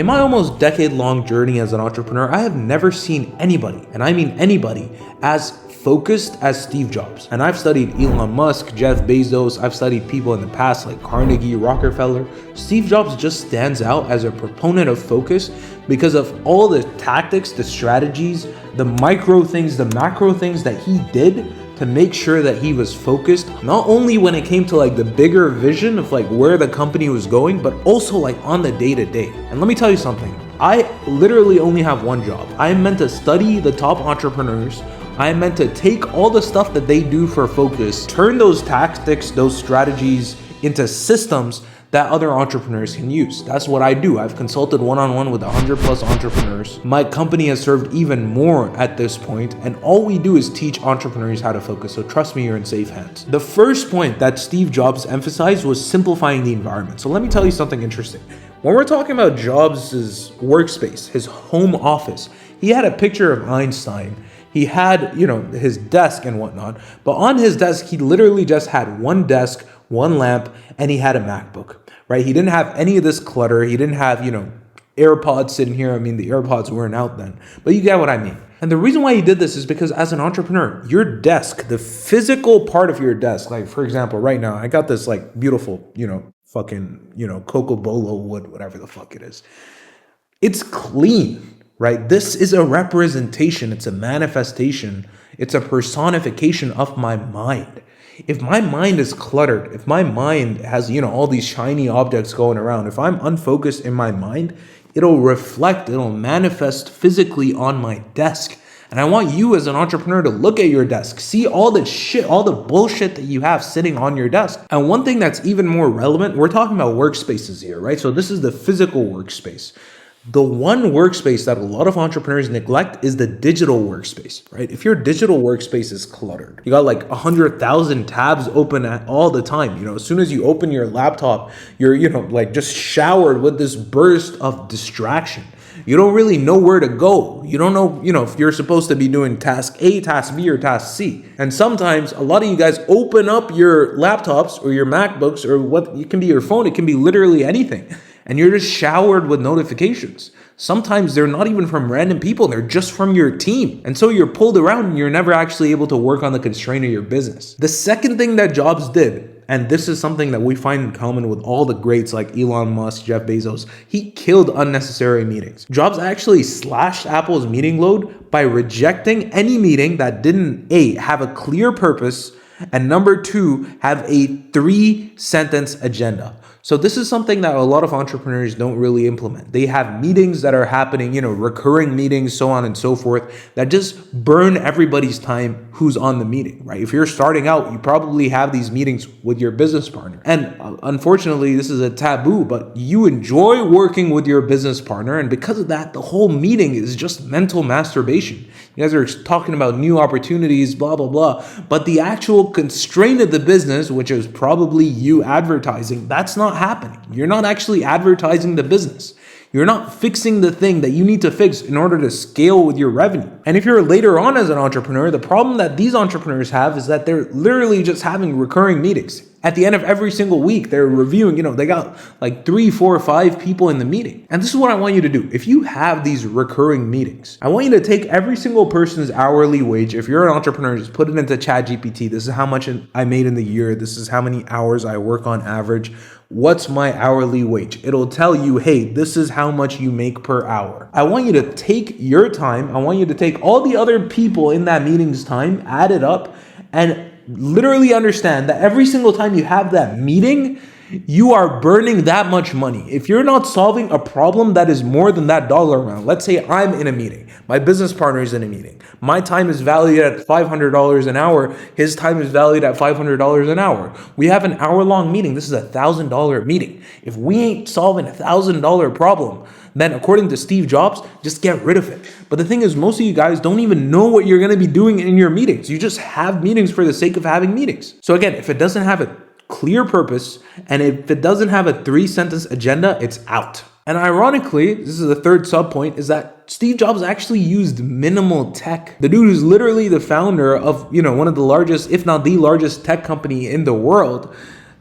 In my almost decade-long journey as an entrepreneur, I have never seen anybody, and I mean anybody, as focused as Steve Jobs. And I've studied Elon Musk, Jeff Bezos, I've studied people in the past like Carnegie, Rockefeller. Steve Jobs just stands out as a proponent of focus because of all the tactics, the strategies, the micro things, the macro things that he did to make sure that he was focused, not only when it came to like the bigger vision of like where the company was going, but also like on the day-to-day. And let me tell you something, I literally only have one job. I am meant to study the top entrepreneurs. I am meant to take all the stuff that they do for focus, turn those tactics, those strategies into systems that other entrepreneurs can use. That's what I do. I've consulted one-on-one with 100+ entrepreneurs. My company has served even more at this point, and all we do is teach entrepreneurs how to focus. So trust me, you're in safe hands. The first point that Steve Jobs emphasized was simplifying the environment. So let me tell you something interesting. When we're talking about Jobs' workspace, his home office, he had a picture of Einstein. He had, his desk and whatnot, but on his desk, he literally just had one desk, one lamp, and he had a MacBook, right? He didn't have any of this clutter. He didn't have, AirPods sitting here. I mean, the AirPods weren't out then, but you get what I mean. And the reason why he did this is because as an entrepreneur, your desk, the physical part of your desk, like for example, right now, I got this like beautiful, Coco Bolo wood, whatever the fuck it is. It's clean. Right? This is a representation. It's a manifestation. It's a personification of my mind. If my mind is cluttered, if my mind has, all these shiny objects going around, if I'm unfocused in my mind, it'll manifest physically on my desk. And I want you as an entrepreneur to look at your desk, see all the shit, all the bullshit that you have sitting on your desk. And one thing that's even more relevant, we're talking about workspaces here, right? So this is the physical workspace. The one workspace that a lot of entrepreneurs neglect is the digital workspace, right? If your digital workspace is cluttered, you got like 100,000 tabs open at all the time. As soon as you open your laptop, you're, just showered with this burst of distraction. You don't really know where to go. You don't know, if you're supposed to be doing task A, task B, or task C. And sometimes a lot of you guys open up your laptops or your MacBooks or what it can be your phone. It can be literally anything. And you're just showered with notifications. Sometimes they're not even from random people. They're just from your team. And so you're pulled around and you're never actually able to work on the constraint of your business. The second thing that Jobs did, and this is something that we find in common with all the greats like Elon Musk, Jeff Bezos, he killed unnecessary meetings. Jobs actually slashed Apple's meeting load by rejecting any meeting that didn't A, have a clear purpose, and number 2, have a 3-sentence agenda. So this is something that a lot of entrepreneurs don't really implement. They have meetings that are happening, recurring meetings, so on and so forth, that just burn everybody's time who's on the meeting, right? If you're starting out, you probably have these meetings with your business partner. And unfortunately, this is a taboo, but you enjoy working with your business partner. And because of that, the whole meeting is just mental masturbation. You guys are talking about new opportunities, blah, blah, blah. But the actual constraint of the business, which is probably you advertising, that's not happening. You're not actually advertising the business. You're not fixing the thing that you need to fix in order to scale with your revenue. And if you're later on as an entrepreneur, the problem that these entrepreneurs have is that they're literally just having recurring meetings. At the end of every single week, they're reviewing, they got like 3, 4, 5 people in the meeting. And this is what I want you to do. If you have these recurring meetings, I want you to take every single person's hourly wage. If you're an entrepreneur, just put it into ChatGPT. This is how much I made in the year. This is how many hours I work on average. What's my hourly wage? It'll tell you, hey, this is how much you make per hour. I want you to take your time. I want you to take all the other people in that meeting's time, add it up, and literally understand that every single time you have that meeting, you are burning that much money. If you're not solving a problem that is more than that dollar amount, let's say I'm in a meeting, my business partner is in a meeting, my time is valued at $500 an hour, his time is valued at $500 an hour. We have an hour-long meeting. This is a $1,000 meeting. If we ain't solving a $1,000 problem, then according to Steve Jobs, just get rid of it. But the thing is, most of you guys don't even know what you're going to be doing in your meetings. You just have meetings for the sake of having meetings. So again, if it doesn't have a clear purpose, and if it doesn't have a 3-sentence agenda, it's out. And ironically, this is the third sub point, is that Steve Jobs actually used minimal tech. The dude is literally the founder of, one of the largest, if not the largest tech company in the world.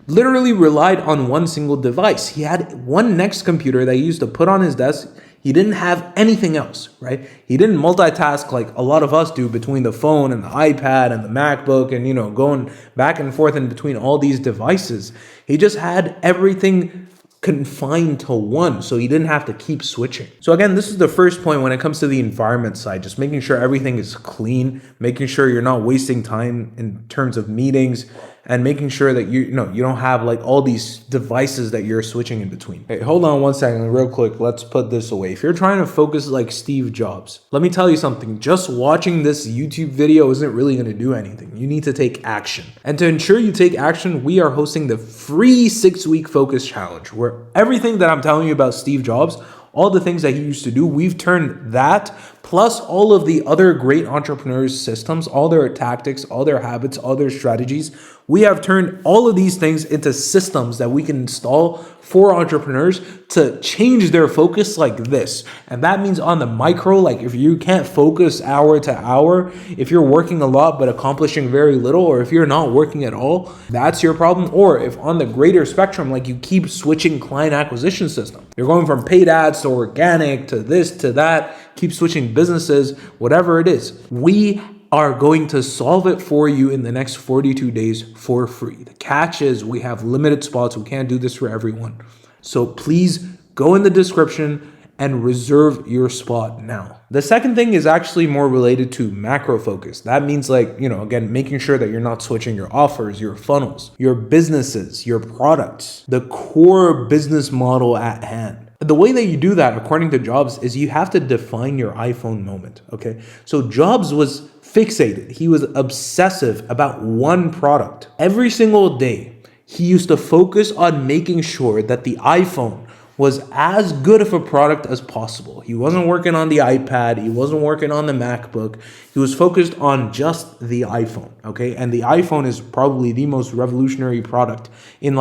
literally relied on one single device. He had one Next computer that he used to put on his desk. He didn't have anything else, right? He didn't multitask like a lot of us do between the phone and the iPad and the MacBook and, going back and forth in between all these devices. He just had everything confined to one, so he didn't have to keep switching. So again, this is the first point when it comes to the environment side, just making sure everything is clean, making sure you're not wasting time in terms of meetings, and making sure that you don't have like all these devices that you're switching in between. Hey, hold on one second real quick. Let's put this away. If you're trying to focus like Steve Jobs, let me tell you something. Just watching this YouTube video isn't really going to do anything. You need to take action. And to ensure you take action, we are hosting the free 6-week focus challenge, where everything that I'm telling you about Steve Jobs, all the things that he used to do, we've turned that plus all of the other great entrepreneurs' systems, all their tactics, all their habits, all their strategies. We have turned all of these things into systems that we can install for entrepreneurs to change their focus like this. And that means on the micro, like if you can't focus hour to hour, if you're working a lot but accomplishing very little, or if you're not working at all, that's your problem. Or if on the greater spectrum, like you keep switching client acquisition system, you're going from paid ads to organic to this to that, keep switching businesses, whatever it is, we are going to solve it for you in the next 42 days for free. The catch is we have limited spots. We can't do this for everyone. So please go in the description and reserve your spot now. The second thing is actually more related to macro focus. That means again, making sure that you're not switching your offers, your funnels, your businesses, your products, the core business model at hand. The way that you do that, according to Jobs, is you have to define your iPhone moment, okay? So Jobs was fixated. He was obsessive about one product. Every single day, he used to focus on making sure that the iPhone was as good of a product as possible. He wasn't working on the iPad. He wasn't working on the MacBook. He was focused on just the iPhone, okay? And the iPhone is probably the most revolutionary product in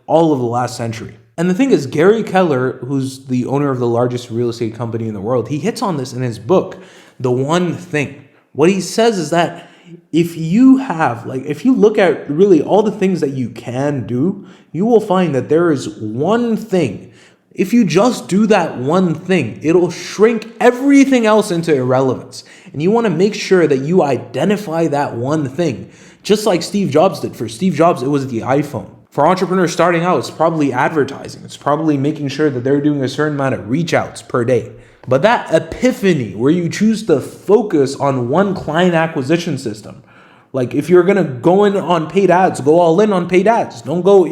all of the last century. And the thing is, Gary Keller, who's the owner of the largest real estate company in the world, he hits on this in his book, The One Thing. What he says is that if you look at really all the things that you can do, you will find that there is one thing. If you just do that one thing, it'll shrink everything else into irrelevance. And you want to make sure that you identify that one thing, just like Steve Jobs did. For Steve Jobs, it was the iPhone. For entrepreneurs starting out, it's probably advertising. It's probably making sure that they're doing a certain amount of reach outs per day. But that epiphany where you choose to focus on one client acquisition system, like if you're going to go in on paid ads, go all in on paid ads. Don't go,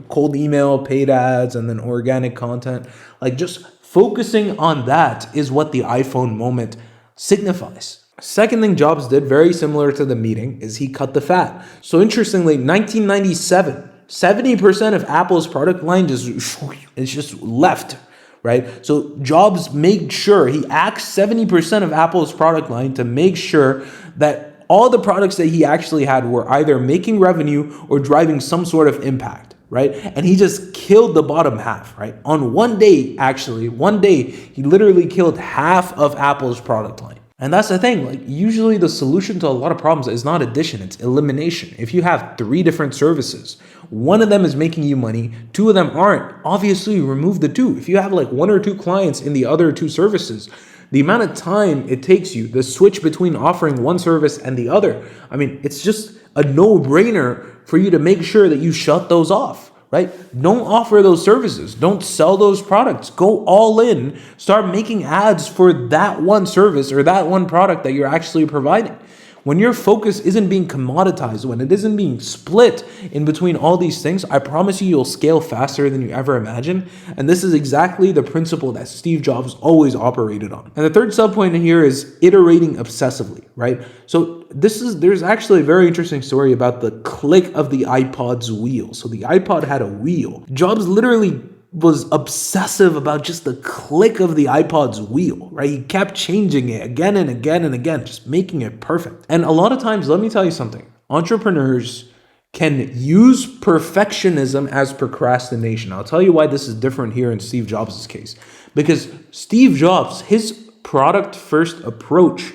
cold email, paid ads, and then organic content. Just focusing on that is what the iPhone moment signifies. Second thing Jobs did, very similar to the meeting, is he cut the fat. So interestingly, 1997, 70% of Apple's product line just left, right? So Jobs made sure, he axed 70% of Apple's product line to make sure that all the products that he actually had were either making revenue or driving some sort of impact, right? And he just killed the bottom half, right? On one day, he literally killed half of Apple's product line. And that's the thing, usually the solution to a lot of problems is not addition, it's elimination. If you have 3 different services, one of them is making you money, 2 of them aren't, obviously remove the 2. If you have 1 or 2 clients in the other 2 services, the amount of time it takes you, the switch between offering one service and the other, it's just a no-brainer for you to make sure that you shut those off. Right? Don't offer those services. Don't sell those products. Go all in. Start making ads for that one service or that one product that you're actually providing. When your focus isn't being commoditized, when it isn't being split in between all these things, I promise you'll scale faster than you ever imagined. And this is exactly the principle that Steve Jobs always operated on. And the third subpoint here is iterating obsessively, right? So there's actually a very interesting story about the click of the iPod's wheel. So the iPod had a wheel. Jobs literally was obsessive about just the click of the iPod's wheel, right? He kept changing it again and again and again, just making it perfect. And a lot of times, let me tell you something, entrepreneurs can use perfectionism as procrastination. I'll tell you why this is different here in Steve Jobs' case. Because Steve Jobs, his product first approach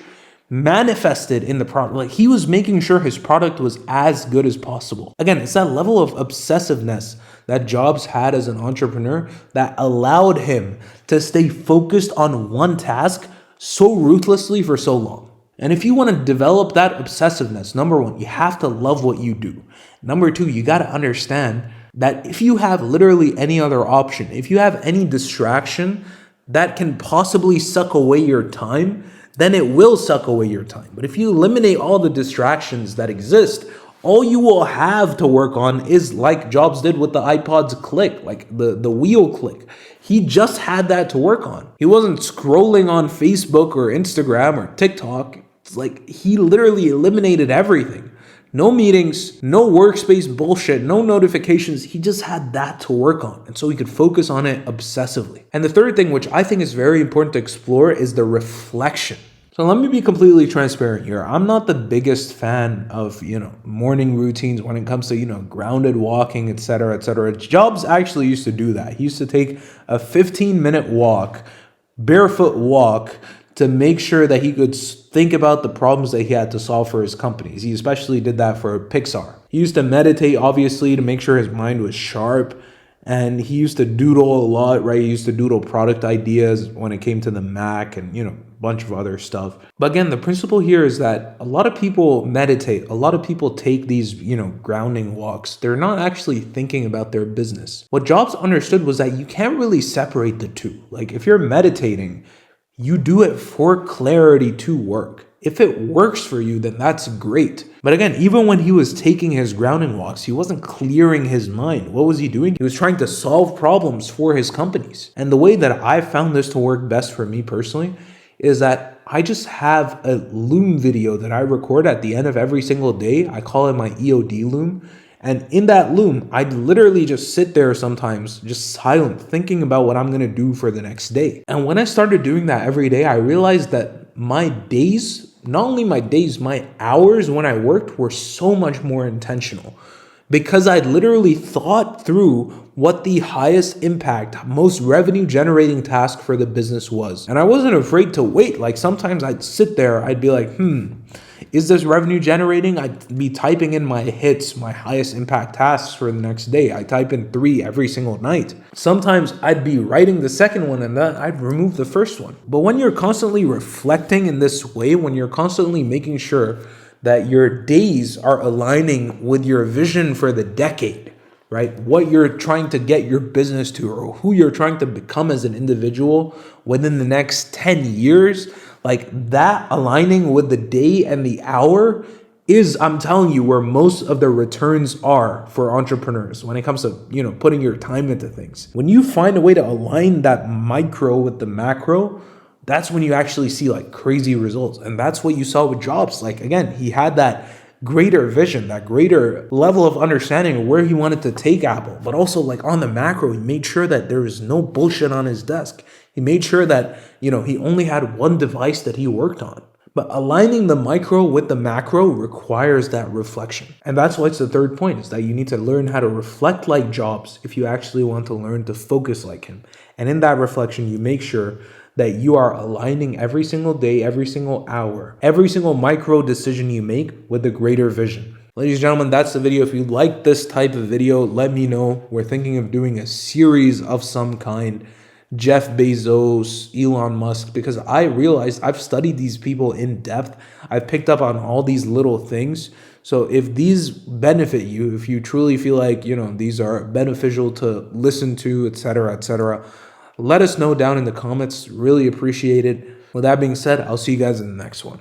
manifested in the product. Like he was making sure his product was as good as possible. Again, it's that level of obsessiveness that Jobs had as an entrepreneur that allowed him to stay focused on one task so ruthlessly for so long. And if you want to develop that obsessiveness, number one, you have to love what you do. Number two, you got to understand that if you have literally any other option, if you have any distraction that can possibly suck away your time, then it will suck away your time. But if you eliminate all the distractions that exist, all you will have to work on is like Jobs did with the iPod's click, like the wheel click. He just had that to work on. He wasn't scrolling on Facebook or Instagram or TikTok. It's like he literally eliminated everything. No meetings, no workspace bullshit, no notifications. He just had that to work on. And so he could focus on it obsessively. And the third thing, which I think is very important to explore, is the reflection. So let me be completely transparent here. I'm not the biggest fan of, morning routines when it comes to, grounded walking, etc., etc. Jobs actually used to do that. He used to take a 15-minute walk, barefoot walk, to make sure that he could think about the problems that he had to solve for his companies. He especially did that for Pixar. He used to meditate, obviously, to make sure his mind was sharp. And he used to doodle a lot, right? He used to doodle product ideas when it came to the Mac and, a bunch of other stuff. But again, the principle here is that a lot of people meditate. A lot of people take these, grounding walks. They're not actually thinking about their business. What Jobs understood was that you can't really separate the two. Like if you're meditating, you do it for clarity to work. If it works for you, then that's great. But again, even when he was taking his grounding walks, he wasn't clearing his mind. What was he doing? He was trying to solve problems for his companies. And the way that I found this to work best for me personally is that I just have a Loom video that I record at the end of every single day. I call it my EOD Loom. And in that Loom, I'd literally just sit there sometimes, just silent, thinking about what I'm going to do for the next day. And when I started doing that every day, I realized that my days, not only my days, my hours when I worked were so much more intentional. Because I'd literally thought through what the highest impact, most revenue generating task for the business was. And I wasn't afraid to wait. Like sometimes I'd sit there, I'd be like, is this revenue generating? I'd be typing in my hits, my highest impact tasks for the next day. I type in 3 every single night. Sometimes I'd be writing the second one and then I'd remove the first one. But when you're constantly reflecting in this way, when you're constantly making sure that your days are aligning with your vision for the decade, right? What you're trying to get your business to, or who you're trying to become as an individual within the next 10 years, like that aligning with the day and the hour is, I'm telling you, where most of the returns are for entrepreneurs when it comes to, putting your time into things. When you find a way to align that micro with the macro, that's when you actually see like crazy results. And that's what you saw with Jobs. Like, again, he had that greater vision, that greater level of understanding of where he wanted to take Apple. But also like on the macro, he made sure that there was no bullshit on his desk. He made sure that, he only had one device that he worked on. But aligning the micro with the macro requires that reflection. And that's why it's the third point, is that you need to learn how to reflect like Jobs if you actually want to learn to focus like him. And in that reflection, you make sure that you are aligning every single day, every single hour, every single micro decision you make with the greater vision. Ladies and gentlemen, that's the video. If you like this type of video, let me know. We're thinking of doing a series of some kind. Jeff Bezos, Elon Musk, because I realized I've studied these people in depth. I've picked up on all these little things. So if these benefit you, if you truly feel like, these are beneficial to listen to, etc., let us know down in the comments. Really appreciate it. With that being said, I'll see you guys in the next one.